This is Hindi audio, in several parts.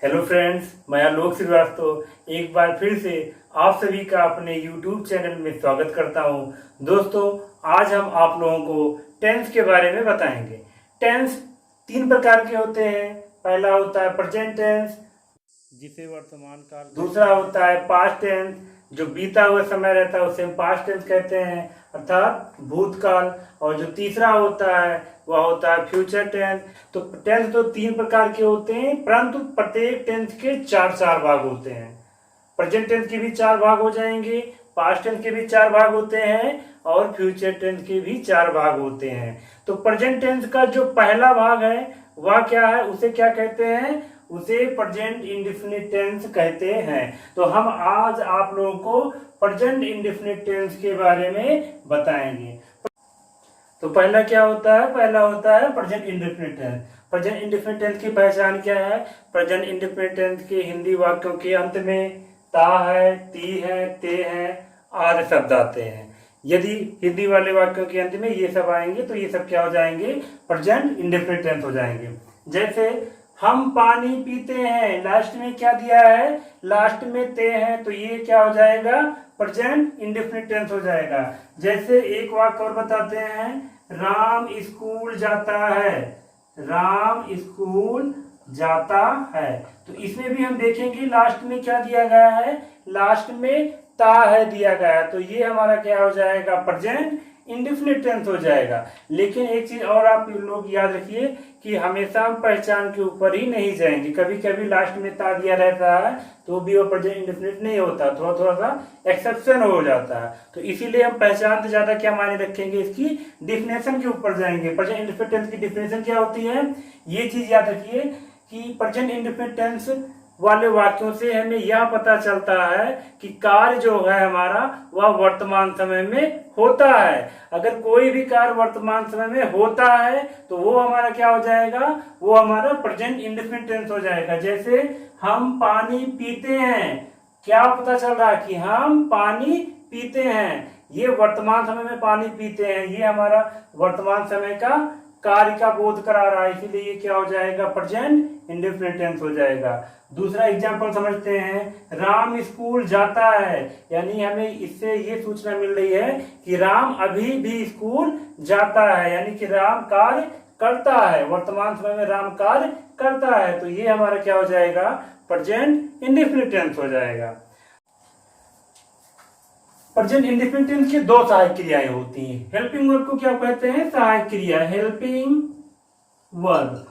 हेलो फ्रेंड्स, मैं आलोक श्रीवास्तव एक बार फिर से आप सभी का अपने YouTube चैनल में स्वागत करता हूं। दोस्तों, आज हम आप लोगों को टेंस के बारे में बताएंगे। टेंस तीन प्रकार के होते हैं। पहला होता है प्रेजेंट टेंस, जिसे वर्तमान काल। दूसरा होता है पास्ट टेंस, जो बीता हुआ समय रहता है उसे हम पास्ट टेंस कहते हैं, अर्थात भूतकाल। और जो तीसरा होता है वह होता है फ्यूचर टेंस। तो टेंस तो तीन प्रकार के होते हैं, परंतु प्रत्येक टेंस के चार चार भाग होते हैं। प्रेजेंट टेंस के भी चार भाग हो जाएंगे, पास्ट टेंस के भी चार भाग होते हैं और फ्यूचर टेंस के भी चार भाग होते हैं। तो प्रेजेंट टेंस का जो पहला भाग है वह क्या है, उसे क्या कहते हैं? उसे प्रेजेंट इंडेफिनिट टेंस कहते हैं। तो हम आज आप लोगों को प्रेजेंट इंडेफिनिट टेंस के बारे में बताएंगे। तो पहला क्या होता है? पहला होता है present indefinite tense. Present indefinite tense की पहचान क्या है? प्रेजेंट इंडेफिनिट टेंस के हिंदी वाक्यों के अंत में ता है, ती है, ते है आदि शब्द आते हैं। यदि हिंदी वाले वाक्यों के अंत में ये सब आएंगे तो ये सब क्या हो जाएंगे? प्रेजेंट इंडेफिनिट टेंस हो जाएंगे। जैसे हम पानी पीते हैं, लास्ट में क्या दिया है? लास्ट में ते है, तो ये क्या हो जाएगा? प्रेजेंट इंडेफिनिट टेंस हो जाएगा। जैसे एक वाक्य और बताते हैं, राम स्कूल जाता है। राम स्कूल जाता है, तो इसमें भी हम देखेंगे लास्ट में क्या दिया गया है? लास्ट में ता है दिया गया है, तो ये हमारा क्या हो जाएगा? प्रेजेंट इंडेफिनिट टेंस हो जाएगा। लेकिन एक चीज और आप लोग याद रखिए कि हमेशा हम पहचान के ऊपर ही नहीं जाएंगे। कभी कभी लास्ट में ता दिया रहता है तो भी वो प्रेजेंट इंडेफिनिट नहीं होता, थोड़ा थोड़ा सा एक्सेप्शन हो जाता है। तो इसीलिए हम पहचान से ज्यादा क्या मायने रखेंगे, इसकी डिफिनेशन के ऊपर जाएंगे। प्रेजेंट इंडेफिनिट टेंस की डिफिनेशन क्या होती है, ये चीज याद रखिए कि प्रेजेंट इंडेफिनिट टेंस वाले वाक्यों से हमें यह पता चलता है कि कार्य जो है हमारा वह वर्तमान समय में होता है। अगर कोई भी कार्य वर्तमान समय में होता है तो वो हमारा क्या हो जाएगा? वो हमारा प्रेजेंट इंडेफिनिट टेंस हो जाएगा। जैसे हम पानी पीते हैं, क्या पता चल रहा है कि हम पानी पीते हैं, ये वर्तमान समय में पानी पीते हैं, ये हमारा वर्तमान समय का कार्य का बोध करा रहा है, इसीलिए ये क्या हो जाएगा? प्रेजेंट इंडेफिनिट टेंस हो जाएगा। दूसरा एग्जांपल समझते हैं, राम स्कूल जाता है, यानी हमें इससे ये सूचना मिल रही है कि राम अभी भी स्कूल जाता है, यानी कि राम कार्य करता है, वर्तमान समय में राम कार्य करता है, तो ये हमारा क्या हो जाएगा? प्रेजेंट इंडेफिनिट टेंस हो जाएगा। प्रेजेंट इंडेफिनिट टेंस की दो सहायक क्रियाएं होती हैं। हेल्पिंग वर्ब को क्या कहते हैं? सहायक क्रिया, helping verb.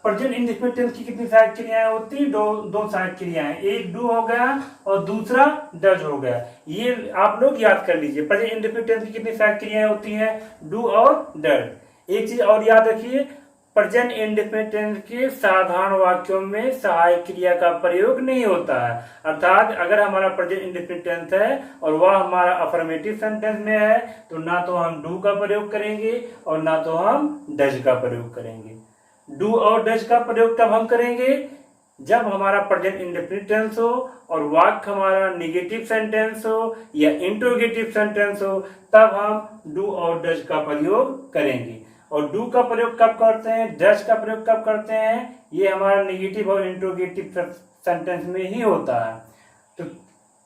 Present indefinite tense की कितनी सहायक क्रियाएं होती हैं? दो सहायक क्रियाएं, एक डू हो गया और दूसरा डज हो गया। ये आप लोग याद कर लीजिए। प्रेजेंट इंडेफिनिट टेंस की कितनी सहायक क्रियाएं होती हैं? डू और डज। एक चीज और याद रखिए, प्रेजेंट इंडेफिनिट टेंस के साधारण वाक्यों में सहायक क्रिया का प्रयोग नहीं होता है। अर्थात अगर हमारा प्रेजेंट इंडेफिनिट टेंस है और वह हमारा अफर्मेटिव सेंटेंस में है तो ना तो हम डू का प्रयोग करेंगे और ना तो हम डज का प्रयोग करेंगे। डू और डज का प्रयोग तब हम करेंगे जब हमारा प्रेजेंट इंडेफिनिट टेंस हो और वाक्य हमारा नेगेटिव सेंटेंस हो या इंट्रोगेटिव सेंटेंस हो, तब हम डू और डज का प्रयोग करेंगे। और डू का प्रयोग कब करते हैं, डज का प्रयोग कब करते हैं? ये हमारा नेगेटिव और इंट्रोगेटिव सेंटेंस में ही होता है। तो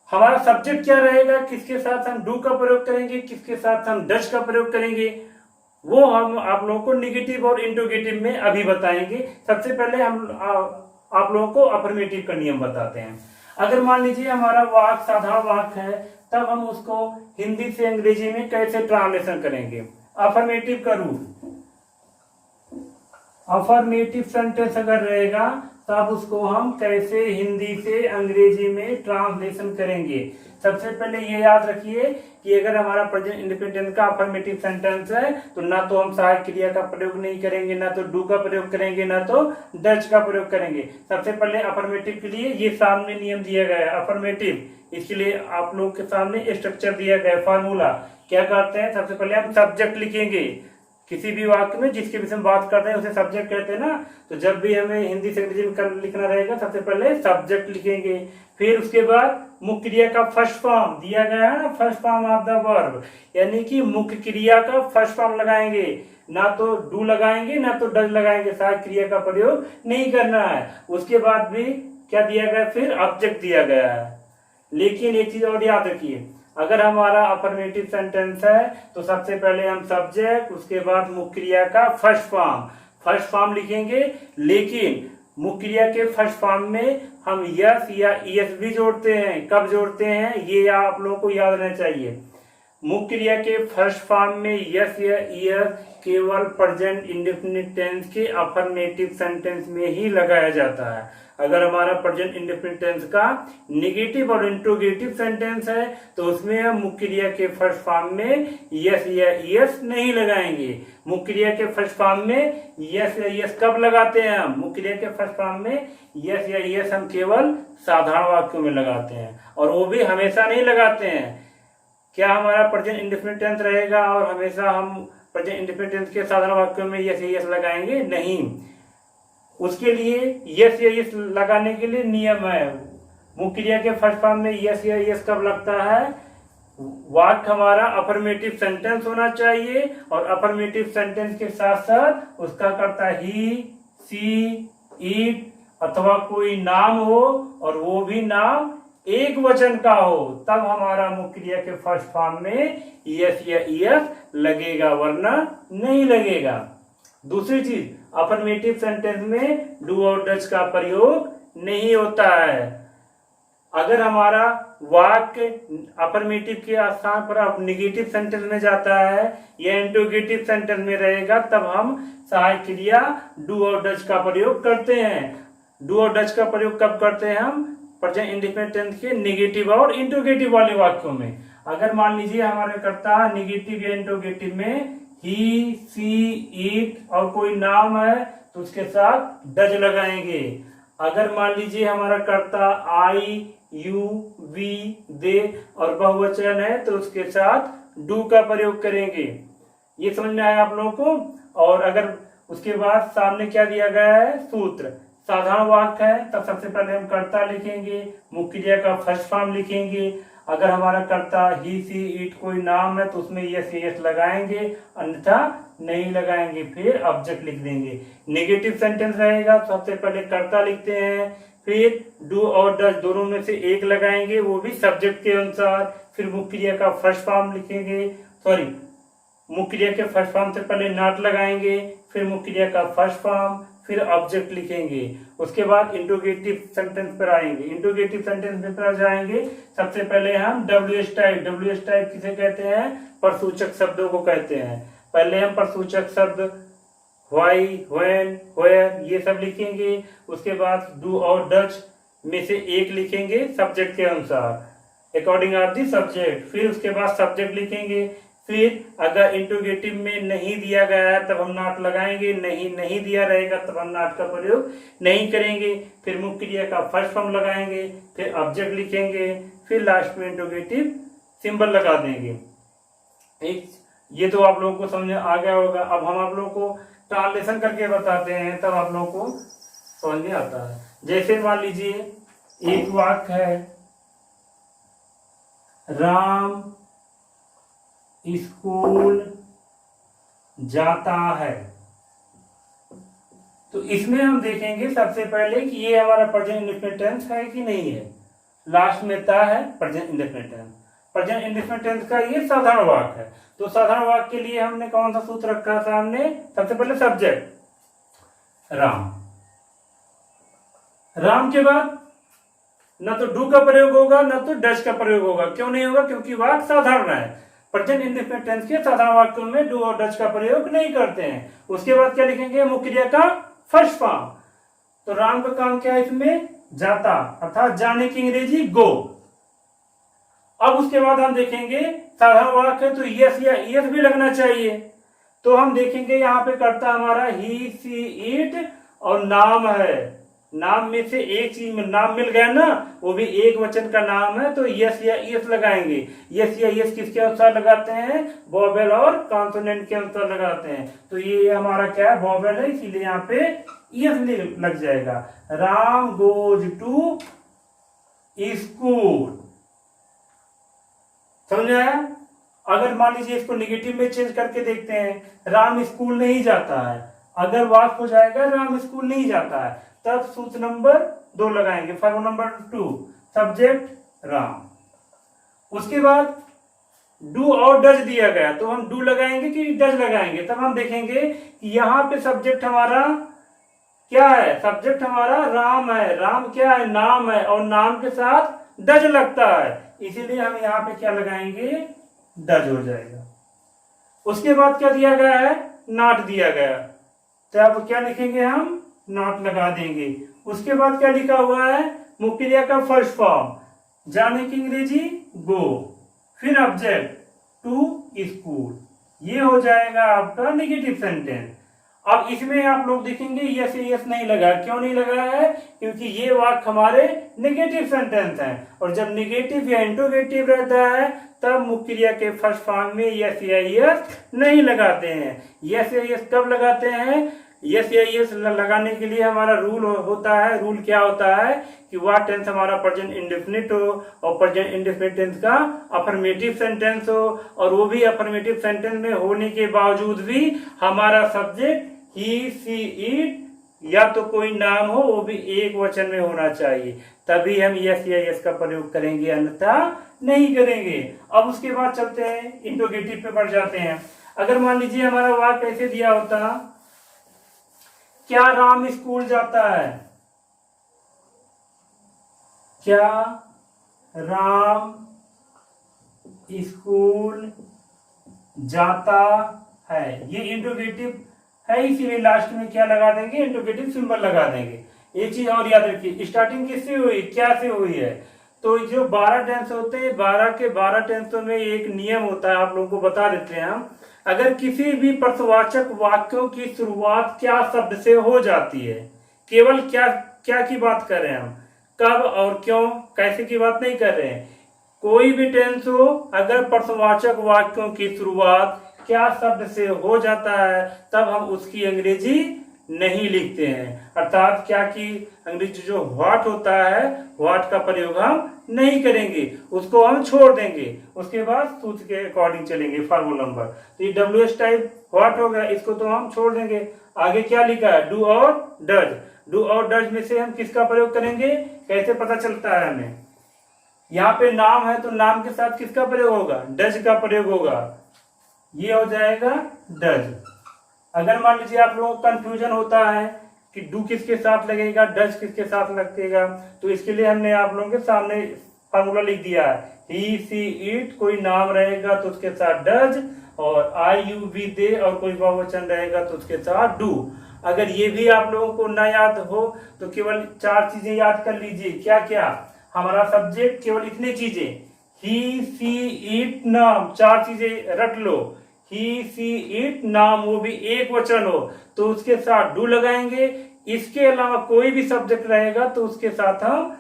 हमारा सब्जेक्ट क्या रहेगा, किसके साथ हम डू का प्रयोग करेंगे, किसके साथ हम डज का प्रयोग करेंगे, वो हम आप लोगों को नेगेटिव और इंट्रोगेटिव में अभी बताएंगे। सबसे पहले हम आप लोगों को अफर्मेटिव का नियम बताते हैं। अगर मान लीजिए हमारा वाक्य साधारण वाक्य है, तब हम उसको हिंदी से अंग्रेजी में कैसे ट्रांसलेशन करेंगे? अफर्मेटिव का रूल, अफर्मेटिव सेंटेंस अगर रहेगा तब उसको हम कैसे हिंदी से अंग्रेजी में ट्रांसलेशन करेंगे? सबसे पहले ये याद रखिए कि अगर हमारा प्रेजेंट इंडेफिनिट टेंस का अफर्मेटिव सेंटेंस है तो ना तो हम सहायक क्रिया का प्रयोग नहीं करेंगे, ना तो डू का प्रयोग करेंगे, ना तो डज का प्रयोग करेंगे। सबसे पहले अफर्मेटिव के लिए ये सामने नियम दिया गया है। अफर्मेटिव, इसके लिए आप लोग के सामने स्ट्रक्चर दिया गया है, फार्मूला। क्या करते हैं? सबसे पहले हम सब्जेक्ट लिखेंगे। किसी भी वाक्य में जिसके विषय में बात करते हैं उसे सब्जेक्ट कहते हैं ना। तो जब भी हमें हिंदी से अंग्रेजी में लिखना रहेगा सबसे पहले सब्जेक्ट लिखेंगे। फिर उसके बाद मुख्य क्रिया का फर्स्ट फॉर्म दिया गया है ना, first form of the verb, यानी कि मुख्य क्रिया का फर्स्ट फॉर्म लगाएंगे। ना तो डू लगाएंगे ना तो डज लगाएंगे, सहायक क्रिया का प्रयोग नहीं करना है। उसके बाद भी क्या दिया गया, फिर ऑब्जेक्ट दिया गया है। लेकिन एक चीज और याद रखिए, अगर हमारा अफर्मेटिव सेंटेंस है तो सबसे पहले हम सब्जेक्ट, उसके बाद मुख्य क्रिया का फर्स्ट फॉर्म लिखेंगे। लेकिन मुख्य क्रिया के फर्स्ट फॉर्म में हम यस या ईएस भी जोड़ते हैं। कब जोड़ते हैं ये आप लोगों को याद रहना चाहिए। मुख्य क्रिया के फर्स्ट फॉर्म में यस या ईएस केवल प्रेजेंट इंडेफिनिट टेंस के अफर्मेटिव सेंटेंस में ही लगाया जाता है। अगर हमारा प्रेजेंट इंडेफिनिट टेंस का नेगेटिव और इंट्रोगेटिव सेंटेंस है तो उसमें हम मुख्य क्रिया के फर्स्ट फॉर्म में यस या ईएस नहीं लगाएंगे। मुख्य क्रिया के फर्स्ट फॉर्म में यस या ईएस कब लगाते हैं हम? मुख्य क्रिया के फर्स्ट फॉर्म में यस या ईएस हम केवल साधारण वाक्यों में लगाते हैं, और वो भी हमेशा नहीं लगाते हैं। क्या हमारा प्रेजेंट इंडेफिनिट टेंस रहेगा और हमेशा हम प्रेजेंट इंडेफिनिट टेंस के साधारण वाक्यों में यस या ईएस लगाएंगे? नहीं। उसके लिए यस या यस लगाने के लिए नियम है। मुख्य क्रिया के फर्स्ट फॉर्म में यस या यस कब लगता है? वाक्य हमारा अफर्मेटिव सेंटेंस होना चाहिए, और अफर्मेटिव सेंटेंस के साथ साथ उसका कर्ता ही, सी, इट अथवा कोई नाम हो, और वो भी नाम एक वचन का हो, तब हमारा मुख्य क्रिया के फर्स्ट फॉर्म में यस या यस लगेगा, वरना नहीं लगेगा। दूसरी चीज, अफर्मेटिव सेंटेंस में डू और डज का प्रयोग नहीं होता है। अगर हमारा वाक्य अफर्मेटिव के स्थान पर अब निगेटिव सेंटेंस में जाता है या इंट्रोगेटिव सेंटेंस में रहेगा, तब हम सहायक क्रिया डू और डज का प्रयोग करते हैं। डू और डज का प्रयोग कब करते हैं हम? प्रेजेंट इंडेफिनिट टेंस के नेगेटिव और इंट्रोगेटिव वाले वाक्यों में। अगर मान लीजिए हमारे कर्ता नेगेटिव या इंट्रोगेटिव में ही, सी, इट और कोई नाम है तो उसके साथ डज लगाएंगे। अगर मान लीजिए हमारा कर्ता आई, यू, वी, दे और बहुवचन है तो उसके साथ डू का प्रयोग करेंगे। ये समझ में आया आप लोगों को? और अगर उसके बाद सामने क्या दिया गया है? सूत्र। साधारण वाक्य है तब सबसे पहले हम कर्ता लिखेंगे, मुख्य क्रिया का फर्स्ट फॉर्म लिखेंगे। अगर हमारा कर्ता ही, सी, इट कोई नाम है तो उसमें यस यस लगाएंगे, अन्यथा नहीं लगाएंगे, फिर ऑब्जेक्ट लिख देंगे। नेगेटिव सेंटेंस रहेगा तो सबसे पहले कर्ता लिखते हैं, फिर डू और डज दोनों में से एक लगाएंगे, वो भी सब्जेक्ट के अनुसार। फिर मुख्य क्रिया का फर्स्ट फॉर्म लिखेंगे, मुख्य क्रिया के फर्स्ट फॉर्म से पहले नॉट लगाएंगे, फिर मुख्य क्रिया का फर्स्ट फॉर्म, फिर ऑब्जेक्ट लिखेंगे। उसके बाद इंट्रोगेटिव सेंटेंस पर आएंगे। इंट्रोगेटिव सेंटेंस पर जाएंगे, सबसे पहले हम डब्ल्यूएच टाइप किसे कहते हैं? प्रसूचक शब्दों को कहते हैं। पहले हम प्रसूचक शब्द व्हाई, व्हेन, वेयर ये सब लिखेंगे। उसके बाद डू और डज में से एक लिखेंगे सब्जेक्ट के अनुसार, अकॉर्डिंग ऑफ दी सब्जेक्ट। फिर उसके बाद सब्जेक्ट लिखेंगे। फिर अगर इंट्रोगेटिव में नहीं दिया गया है तब हम नॉट लगाएंगे, नहीं दिया रहेगा तब हम नॉट का प्रयोग नहीं करेंगे। फिर मुख्य क्रिया का फर्स्ट फॉर्म लगाएंगे, फिर ऑब्जेक्ट लिखेंगे, फिर लास्ट में इंट्रोगेटिव सिंबल लगा देंगे। ये तो आप लोगों को समझ में आ गया होगा। अब हम आप लोगों को ट्रांसलेशन करके बताते हैं, तब आप लोगों को समझ में आता है। जैसे मान लीजिए एक वाक्य है, राम स्कूल जाता है, तो इसमें हम देखेंगे सबसे पहले कि ये हमारा प्रेजेंट इंडेफिनिट टेंस है कि नहीं है। लास्ट में ता है present indefinite tense. Present indefinite tense का ये साधारण वाक्य है, तो साधारण वाक्य के लिए हमने कौन सा सूत्र रखा सामने? सबसे पहले सब्जेक्ट राम, राम के बाद न तो डू का प्रयोग होगा न तो डज का प्रयोग होगा। क्यों नहीं होगा? क्योंकि वाक्य साधारण है। प्रेजेंट इंडेफिनिट टेंस के साधारण वाक्यों में डू और डज का प्रयोग नहीं करते हैं। उसके बाद क्या लिखेंगे? मुख्य क्रिया का फर्स्ट फॉर्म। तो राम का काम क्या है इसमें? जाता, अर्थात जाने की अंग्रेजी गो। अब उसके बाद हम देखेंगे साधारण वाक्य है तो यस या यस भी लगना चाहिए। तो हम देखेंगे यहाँ पे कर्ता हमारा ही, सी, इट और नाम है। नाम में से एक चीज में नाम मिल गया ना, वो भी एक वचन का नाम है, तो यस या यस लगाएंगे। यस या यस किसके अनुसार लगाते हैं? वोवेल और कॉन्सोनेंट के अनुसार लगाते हैं। तो ये हमारा क्या है? वोवेल है, इसीलिए यहाँ पे यस लग जाएगा। राम गोज टू स्कूल, समझ आया? अगर मान लीजिए इसको निगेटिव में चेंज करके देखते हैं, राम स्कूल नहीं जाता है। अगर वाक्य हो जाएगा राम स्कूल नहीं जाता है, तब सूत्र नंबर 2 लगाएंगे। Formula number 2, subject Ram. उसके बाद डू और डज दिया गया, तो हम डू लगाएंगे कि डज लगाएंगे, तब हम देखेंगे कि यहाँ पे सब्जेक्ट हमारा क्या है, सब्जेक्ट हमारा राम है। राम क्या है, नाम है, और नाम के साथ डज लगता है, इसीलिए हम यहाँ पे क्या लगाएंगे, डज हो जाएगा। उसके बाद क्या दिया गया है, नॉट दिया गया, तो अब क्या लिखेंगे, हम नॉट लगा देंगे। उसके बाद क्या लिखा हुआ है, मुख्य क्रिया का फर्स्ट फॉर्म, जाने की अंग्रेजी गो, फिर ऑब्जेक्ट टू स्कूल, ये हो जाएगा आपका नेगेटिव सेंटेंस। अब इसमें आप लोग देखेंगे यस यस नहीं लगा, क्यों नहीं लगा है, क्योंकि ये वाक्य हमारे नेगेटिव सेंटेंस हैं, और जब नेगेटिव या इंट्रोगेटिव रहता है तब मुख्य क्रिया के फर्स्ट फॉर्म में यस या यस नहीं लगाते हैं। यस या यस कब लगाते हैं, यस या यस लगाने के लिए हमारा रूल होता है। रूल क्या होता है कि वह टेंस हमारा प्रेजेंट इंडेफिनिट हो, और प्रेजेंट इंडेफिनिट टेंस का अफर्मेटिव सेंटेंस हो, और वो भी अफर्मेटिव सेंटेंस में होने के बावजूद भी हमारा सब्जेक्ट ही सी इट या तो कोई नाम हो, वो भी एक वचन में होना चाहिए, तभी हम यस या यस का प्रयोग करेंगे, अन्यथा नहीं करेंगे। अब उसके बाद चलते हैं इंट्रोगेटिव पे बढ़ जाते हैं। अगर मान लीजिए हमारा वाक्य ऐसे दिया होता, क्या राम स्कूल जाता है, क्या राम स्कूल जाता है, ये इंट्रोगेटिव है, इसीलिए लास्ट में क्या लगा देंगे, इंट्रोगेटिव सिंबल लगा देंगे। एक चीज और याद रखिए, स्टार्टिंग किससे हुई, क्या से हुई है, तो जो 12 टेंस होते हैं, 12 के 12 टेंसों में एक नियम होता है, आप लोगों को बता देते हैं हम। अगर किसी भी प्रश्नवाचक वाक्यों की शुरुआत क्या शब्द से हो जाती है, केवल क्या क्या की बात कर रहे हैं हम, कब और क्यों कैसे की बात नहीं कर रहे हैं, कोई भी टेंस हो, अगर प्रश्नवाचक वाक्यों की शुरुआत क्या शब्द से हो जाता है तब हम उसकी अंग्रेजी नहीं लिखते हैं, अर्थात क्या की अंग्रेजी जो व्हाट होता है, व्हाट का प्रयोग हम नहीं करेंगे, उसको हम छोड़ देंगे। उसके बाद सूत्र के अकॉर्डिंग चलेंगे, फार्मूला नंबर। तो ये WH टाइप व्हाट हो गया, इसको तो हम छोड़ देंगे। आगे क्या लिखा है, डू और डज। डू और डज में से हम किसका प्रयोग करेंगे, कैसे पता चलता है हमें, यहाँ पे नाम है तो नाम के साथ किसका प्रयोग होगा, डज का प्रयोग होगा, ये हो जाएगा डज। अगर मान लीजिए आप लोगों को कंफ्यूजन होता है कि डू किसके साथ लगेगा, डज किसके साथ लगेगा, तो इसके लिए हमने आप लोगों के सामने फार्मूला लिख दिया है, ही सी इट, कोई नाम रहेगा तो उसके साथ डज, और आई यू वी दे, और कोई बहुवचन रहेगा तो उसके साथ डू। अगर ये भी आप लोगों को ना याद हो तो केवल 4 चीजें याद कर लीजिए, क्या क्या, हमारा सब्जेक्ट केवल इतनी चीजें, ही सी इट नाम, 4 चीजें रट लो, ही सी इट नाम, वो भी एक वचन हो तो उसके साथ डू लगाएंगे। इसके अलावा कोई भी सब्जेक्ट रहेगा तो उसके साथ हम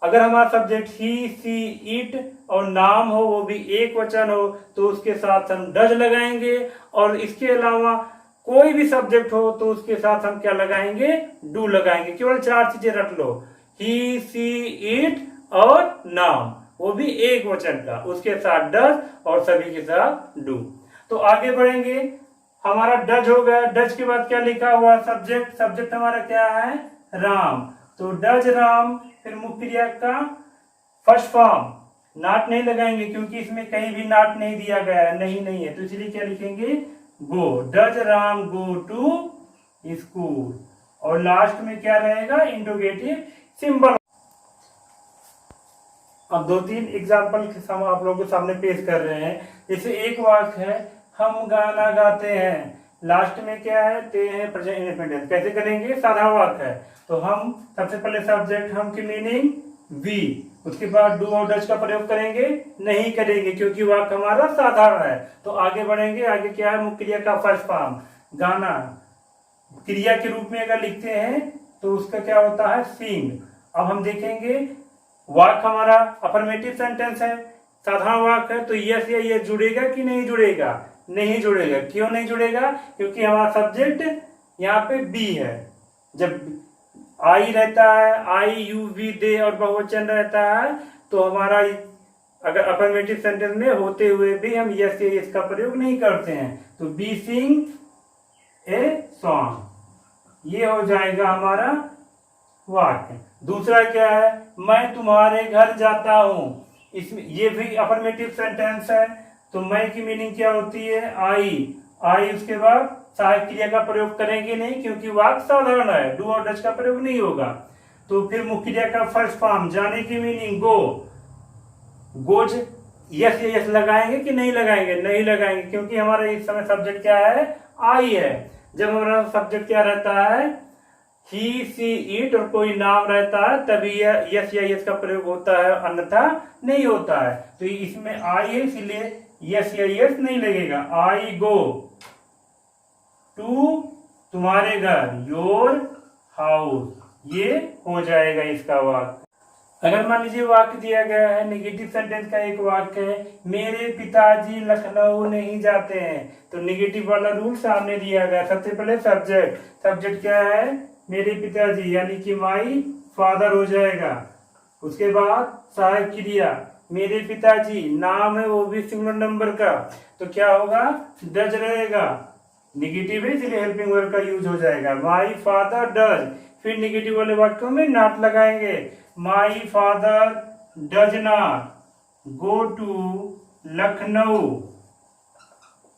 अगर हमारा सब्जेक्ट ही सी इट और नाम हो, वो भी एक वचन हो, तो उसके साथ हम डज लगाएंगे। और इसके अलावा कोई भी सब्जेक्ट हो तो उसके साथ हम क्या लगाएंगे, डू लगाएंगे। केवल 4 चीजें रख लो, ही सी इट और नाम, वो भी एक वचन का, उसके साथ डज और सभी के साथ डू। तो आगे बढ़ेंगे, हमारा डज हो गया। डज के बाद क्या लिखा हुआ, सब्जेक्ट। सब्जेक्ट हमारा क्या है, राम, तो डज राम। फिर मुख्य क्रिया का फर्स्ट फॉर्म, नॉट नहीं लगाएंगे क्योंकि इसमें कहीं भी नॉट नहीं दिया गया है, नहीं है, तो इसलिए क्या लिखेंगे, go. Does Ram go to school. और लास्ट में क्या रहेगा, इंट्रोगेटिव सिंबल। अब 2-3 एग्जाम्पल हम आप लोगों के सामने पेश कर रहे हैं। जैसे एक वाक्य है, हम गाना गाते हैं, लास्ट में क्या है, ते हैं प्रेजेंट इंडेफिनिट। कैसे करेंगे, साधारण वाक्य है, तो हम सबसे पहले सब्जेक्ट हम की मीनिंग वी, उसके बाद डू और डज का प्रयोग करेंगे, नहीं करेंगे क्योंकि वाक्य हमारा साधारण है। तो आगे बढ़ेंगे, आगे क्या है, मुख्य क्रिया का फर्स्ट फॉर्म, गाना क्रिया के रूप में अगर लिखते हैं तो उसका क्या होता है, सिंग। अब हम देखेंगे वाक्य हमारा अफर्मेटिव सेंटेंस है, साधारण वाक्य है, तो यस या ये जुड़ेगा कि नहीं जुड़ेगा, नहीं जुड़ेगा। क्यों नहीं जुड़ेगा, क्योंकि हमारा सब्जेक्ट यहाँ पे बी है। जब आई रहता है, आई यू वी दे और बहुवचन रहता है, तो हमारा अगर अफर्मेटिव सेंटेंस में होते हुए भी हम यस या इसका प्रयोग नहीं करते हैं। तो बी सिंग ए सॉन्ग, ये हो जाएगा हमारा वाक्य। दूसरा क्या है, मैं तुम्हारे घर जाता हूं, इसमें ये भी अफर्मेटिव सेंटेंस है। तो मैं की मीनिंग क्या होती है, आई उसके बाद सहायक क्रिया का प्रयोग करेंगे नहीं, क्योंकि वाक्य साधारण है, डू और डज का प्रयोग नहीं होगा। तो फिर मुख्य क्रिया का फर्स्ट फॉर्म, जाने की मीनिंग गो, गोज यस यस लगाएंगे कि नहीं लगाएंगे, नहीं लगाएंगे, क्योंकि हमारा इस समय सब्जेक्ट क्या है, आई है। जब हमारा सब्जेक्ट क्या रहता है, ही सी इट और कोई नाम रहता है, तभी यस या यस का प्रयोग होता है, अन्यथा नहीं होता है। तो इसमें आई है, इसलिए यस या यस नहीं लगेगा। आई गो टू तुम्हारे घर, योर हाउस, ये हो जाएगा इसका वाक्य। अगर मान लीजिए वाक्य दिया गया है, नेगेटिव सेंटेंस का एक वाक्य है, मेरे पिताजी लखनऊ नहीं जाते हैं, तो नेगेटिव वाला रूल सामने दिया गया। सबसे पहले सब्जेक्ट क्या है, मेरे पिताजी, यानी कि माई फादर हो जाएगा। उसके बाद सहायक क्रिया, मेरे पिताजी, नाम है वो भी सिंगुलर नंबर का, तो क्या होगा, डज रहेगा, नेगेटिव है इसलिए हेल्पिंग वर्ब का यूज हो जाएगा। माई फादर डज, फिर नेगेटिव वाले वाक्यों में नॉट लगाएंगे। My father does not go to Lucknow,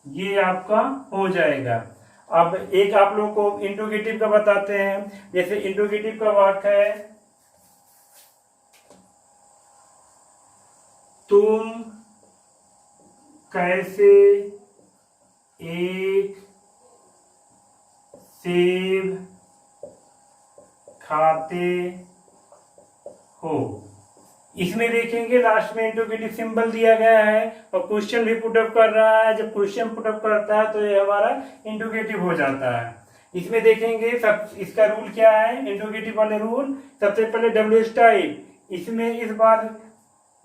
ये आपका हो जाएगा। अब एक आप लोगों को इंट्रोगेटिव का बताते हैं। जैसे इंट्रोगेटिव का वाक्य है, तुम कैसे एक सेब खाते हो। इसमें देखेंगे लास्ट में इंट्रोगेटिव सिंबल दिया गया है और क्वेश्चन भी पुटअप कर रहा है। जब क्वेश्चन पुटअप करता है तो ये हमारा इंट्रोगेटिव हो जाता है। इसमें देखेंगे सब, इसका रूल क्या है, इंट्रोगेटिव वाले रूल। सबसे पहले डब्ल्यू टाइप, इसमें इस बार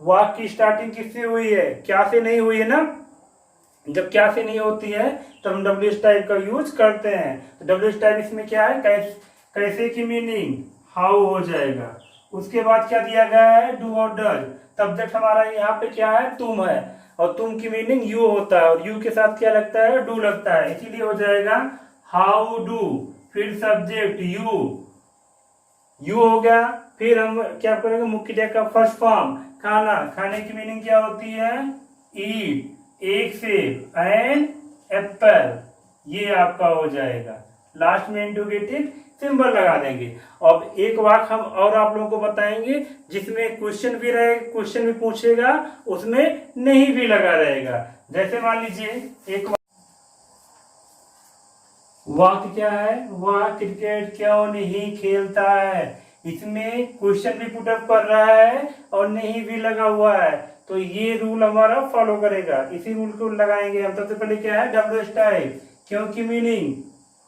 वाक्य की स्टार्टिंग किससे हुई है, क्या से नहीं हुई है ना। जब क्या से नहीं होती है तो हम डब्ल्यू टाइप का यूज करते हैं। तो डब्ल्यू टाइप इसमें क्या है, कैसे की मीनिंग हाउ हो जाएगा। उसके बाद क्या दिया गया है, डू और डज। सब्जेक्ट हमारा यहाँ पे क्या है, तुम है, और तुम की मीनिंग यू होता है, और यू के साथ क्या लगता है, डू लगता है, इसीलिए हो जाएगा हाउ डू। फिर सब्जेक्ट यू हो गया। फिर हम क्या करेंगे, मुख्य क्रिया का फर्स्ट फॉर्म, खाना, खाने की मीनिंग क्या होती है, ईट, एक सेब, एन एप्पल, ये आपका हो जाएगा। लास्ट में इंट्रोगेटिव सिंबल लगा देंगे। अब एक वाक्य हम और आप लोगों को बताएंगे जिसमें क्वेश्चन भी रहे, क्वेश्चन भी पूछेगा, उसमें नहीं भी लगा रहेगा। जैसे मान लीजिए एक वाक्य क्या है, वह क्रिकेट क्यों नहीं खेलता है। इसमें क्वेश्चन भी पुटअप कर रहा है और नहीं भी लगा हुआ है, तो ये रूल हमारा फॉलो करेगा। इसी रूल को लगाएंगे हम। सबसे पहले क्या है, डब्ल्यू टाइप, क्योंकि मीनिंग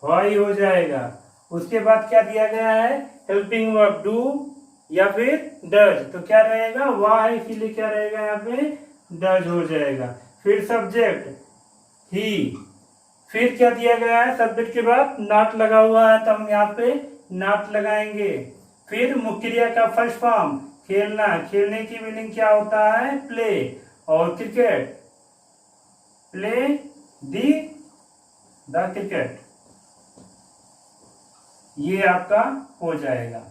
वाई हो जाएगा। उसके बाद क्या दिया गया है, हेल्पिंग वर्ब डू या फिर डज, तो क्या रहेगा, वाई, इसीलिए क्या रहेगा यहाँ पे, डज हो जाएगा। फिर सब्जेक्ट ही, फिर क्या दिया गया है, सब्जेक्ट के बाद नॉट लगा हुआ है, तो हम यहाँ पे नॉट लगाएंगे। फिर मुख्य क्रिया का फर्स्ट फॉर्म, खेलना, खेलने की मीनिंग क्या होता है, प्ले, और क्रिकेट, प्ले द क्रिकेट, ये आपका हो जाएगा।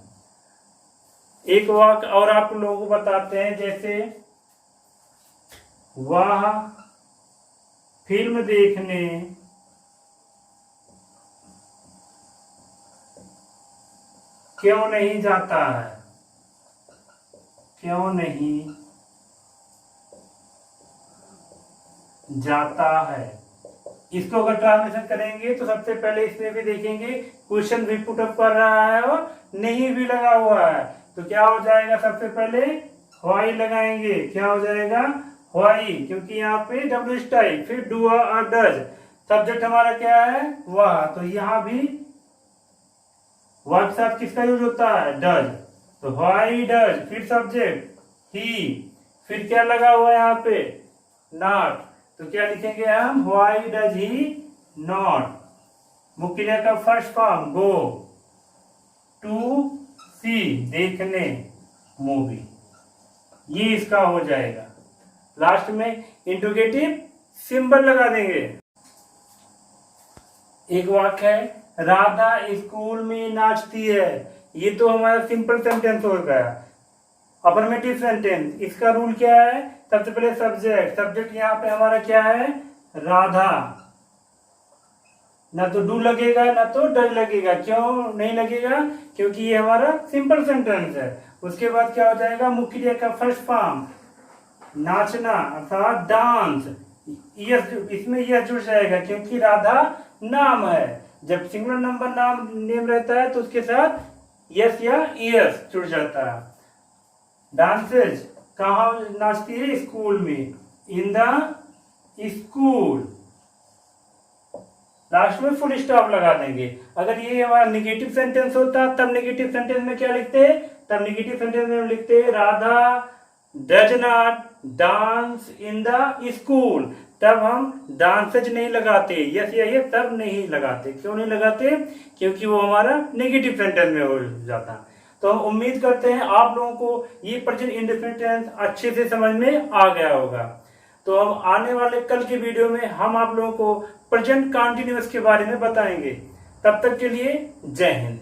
एक वाक्य और आप लोगों को बताते हैं, जैसे वह फिल्म देखने क्यों नहीं जाता है, क्यों नहीं जाता है। इसको अगर ट्रांसलेशन करेंगे तो सबसे पहले इसमें भी देखेंगे क्वेश्चन भी पुटअप कर रहा है और नहीं भी लगा हुआ है, तो क्या हो जाएगा, सबसे पहले व्हाई लगाएंगे। क्या हो जाएगा, व्हाई, क्योंकि यहाँ पे डब्ल्यू टाइप, फिर डू और डज। सब्जेक्ट हमारा क्या है, वह, तो यहाँ भी वह के साथ किसका यूज होता है, डज, तो व्हाई डज। फिर सब्जेक्ट ही, फिर क्या लगा हुआ है यहाँ पे, नॉट, तो क्या लिखेंगे हम, व्हाई डज ही नॉट। मुख्य क्रिया का फर्स्ट फॉर्म गो, टू सी, देखने, मूवी, ये इसका हो जाएगा। लास्ट में इंट्रोगेटिव सिंबल लगा देंगे। एक वाक्य है, राधा स्कूल में नाचती है। ये तो हमारा सिंपल सेंटेंस हो गया। अफर्मेटिव सेंटेंस, इसका रूल क्या है? सबसे पहले सब्जेक्ट यहाँ पे हमारा क्या है? राधा। ना तो डू लगेगा ना तो डज लगेगा। क्यों नहीं लगेगा? क्योंकि ये हमारा सिंपल सेंटेंस है। उसके बाद क्या हो जाएगा? मुख्य क्रिया का फर्स्ट फॉर्म नाचना अर्थात डांस। यस, इसमें यस जुड़ जाएगा क्योंकि राधा नाम है। जब सिंगुलर नंबर नाम नेम रहता है तो उसके साथ यस या यस जुड़ जाता है। डांसेज कहाँ नाचती है? स्कूल में, इन द स्कूल। लास्ट में फुल स्टॉप लगा देंगे। अगर ये हमारा निगेटिव सेंटेंस होता तब निगेटिव सेंटेंस में क्या लिखते? तब निगेटिव सेंटेंस में लिखते Radha does not dance in the school. तब हम डांसेज नहीं लगाते, यस या ये तब नहीं लगाते। क्यों नहीं लगाते? क्योंकि वो हमारा नेगेटिव सेंटेंस में हो जाता। तो हम उम्मीद करते हैं आप लोगों को ये प्रेजेंट इंडेफिनिट टेंस अच्छे से समझ में आ गया होगा। तो हम आने वाले कल के वीडियो में हम आप लोगों को प्रेजेंट कंटीन्यूअस के बारे में बताएंगे। तब तक के लिए जय हिंद।